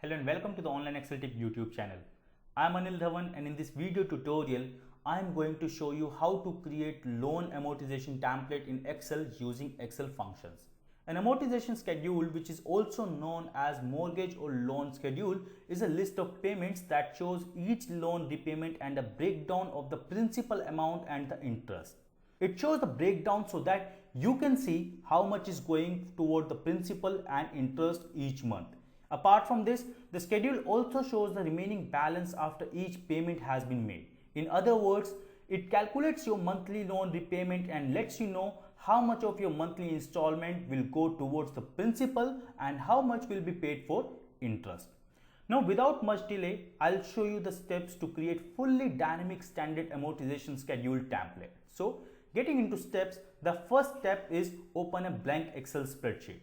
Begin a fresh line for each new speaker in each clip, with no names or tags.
Hello and welcome to the Online Excel Tip YouTube channel. I am Anil Dhawan, and in this video tutorial I am going to show you how to create loan amortization template in Excel using Excel functions. An amortization schedule, which is also known as mortgage or loan schedule, is a list of payments that shows each loan repayment and a breakdown of the principal amount and the interest. It shows the breakdown so that you can see how much is going toward the principal and interest each month. Apart from this, the schedule also shows the remaining balance after each payment has been made. In other words, it calculates your monthly loan repayment and lets you know how much of your monthly installment will go towards the principal and how much will be paid for interest. Now, without much delay, I'll show you the steps to create fully dynamic standard amortization schedule template. So, getting into steps, the first step is open a blank Excel spreadsheet.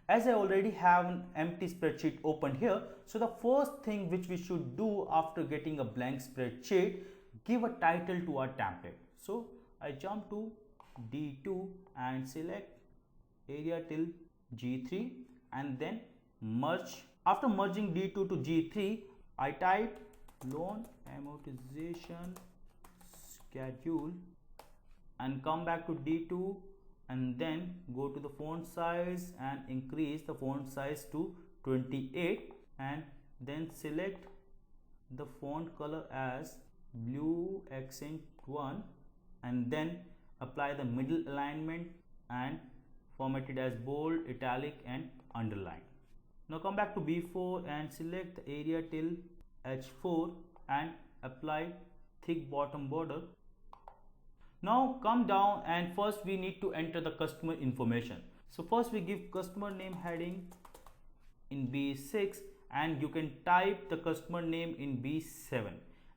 As I already have an empty spreadsheet open here, so the first thing which we should do after getting a blank spreadsheet, give a title to our template. So I jump to D2 and select area till G3 and then merge. After merging D2 to G3, I type loan amortization schedule and come back to D2 and then go to the font size and increase the font size to 28 and then select the font color as blue accent 1 and then apply the middle alignment and format it as bold, italic and underline. Now come back to B4 and select the area till H4 and apply thick bottom border. Now come down and first we need to enter the customer information. So first we give customer name heading in B6 and you can type the customer name in B7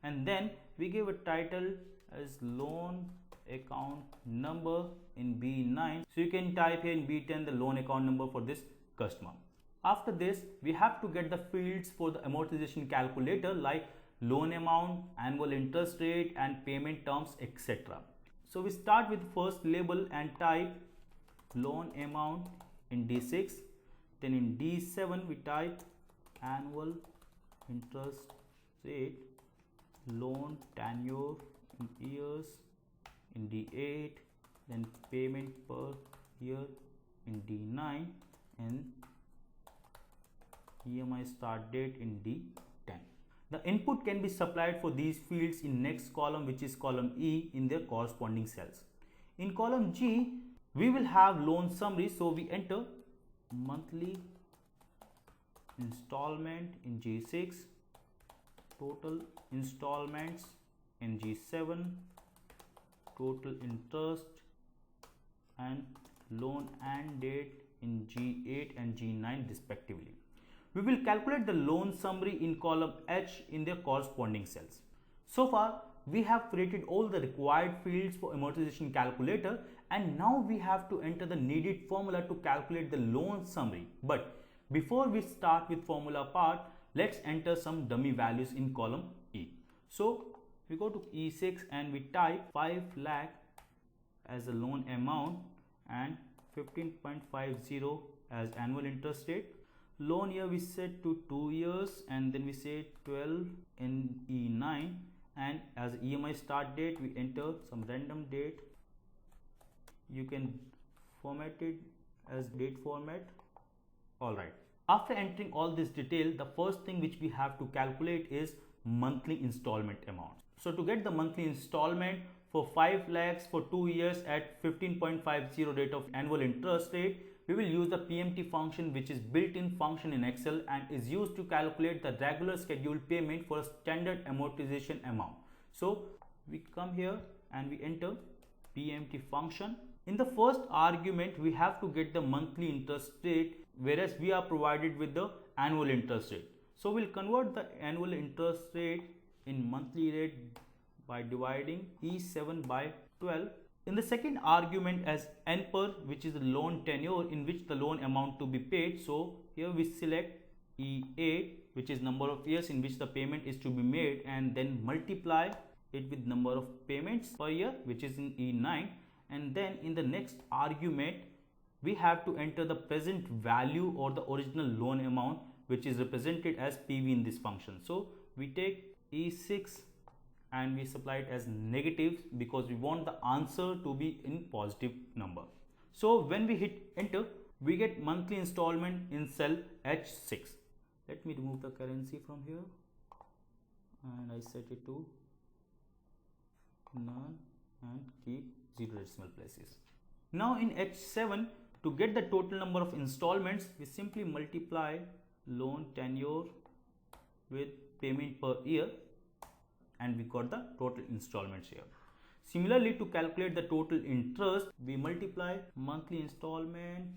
and then we give a title as loan account number in B9. So you can type here in B10 the loan account number for this customer. After this we have to get the fields for the amortization calculator like loan amount, annual interest rate and payment terms, etc. So we start with first label and type loan amount in D6. Then in D7 we type annual interest rate, loan tenure in years in D8, then payment per year in D9 and EMI start date in D10. The input can be supplied for these fields in next column, which is column E, in their corresponding cells. In column G, we will have loan summary, so we enter monthly installment in G6, total installments in G7, total interest and loan end date in G8 and G9 respectively. We will calculate the loan summary in column H in their corresponding cells. So far, we have created all the required fields for amortization calculator and now we have to enter the needed formula to calculate the loan summary. But before we start with formula part, let's enter some dummy values in column E. So we go to E6 and we type 5 lakh as a loan amount and 15.50 as annual interest rate. Loan year we set to 2 years and then we say 12 in E9 and as EMI start date we enter some random date. You can format it as date format. Alright. After entering all this detail, the first thing which we have to calculate is monthly installment amount. So to get the monthly installment for 5 lakhs for 2 years at 15.50 rate of annual interest rate, we will use the PMT function, which is built-in function in Excel and is used to calculate the regular scheduled payment for a standard amortization amount. So we come here and we enter PMT function. In the first argument, we have to get the monthly interest rate, whereas we are provided with the annual interest rate. So we'll convert the annual interest rate in monthly rate by dividing E7 by 12. In the second argument as N per, which is the loan tenure in which the loan amount to be paid. So here we select E8, which is number of years in which the payment is to be made and then multiply it with number of payments per year, which is in E9. And then in the next argument, we have to enter the present value or the original loan amount, which is represented as PV in this function. So we take E6 and we supply it as negative because we want the answer to be in positive number. So when we hit enter, we get monthly installment in cell H6. Let me remove the currency from here and I set it to none and keep 0 decimal places. Now in H7, to get the total number of installments, we simply multiply loan tenure with payment per year and we got the total installments here. Similarly, to calculate the total interest, we multiply monthly installment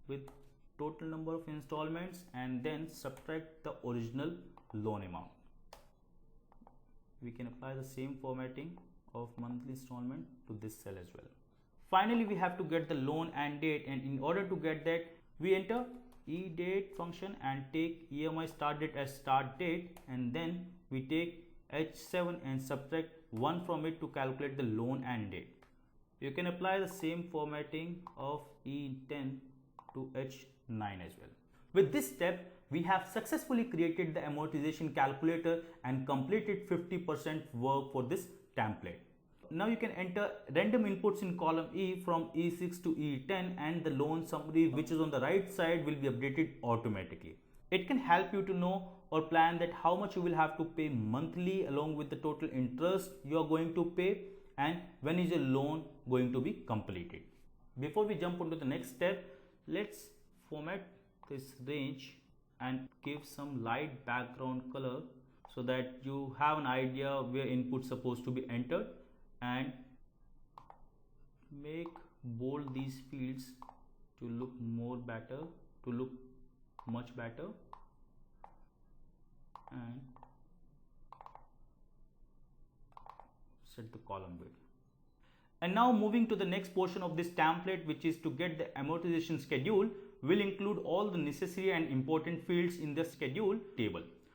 with total number of installments and then subtract the original loan amount. We can apply the same formatting of monthly installment to this cell as well. Finally, we have to get the loan and date, and in order to get that, we enter EDATE function and take EMI start date as start date, and then we take H7 and subtract 1 from it to calculate the loan and date. You can apply the same formatting of E10 to H9 as well. With this step, we have successfully created the amortization calculator and completed 50% work for this template. Now you can enter random inputs in column E from E6 to E10 and the loan summary which is on the right side will be updated automatically. It can help you to know or plan that how much you will have to pay monthly along with the total interest you are going to pay and when is your loan going to be completed. Before we jump onto the next step, let's format this range and give some light background color so that you have an idea where input is supposed to be entered, and make bold these fields to look much better, and set the column width. And now moving to the next portion of this template, which is to get the amortization schedule, will include all the necessary and important fields in the schedule table.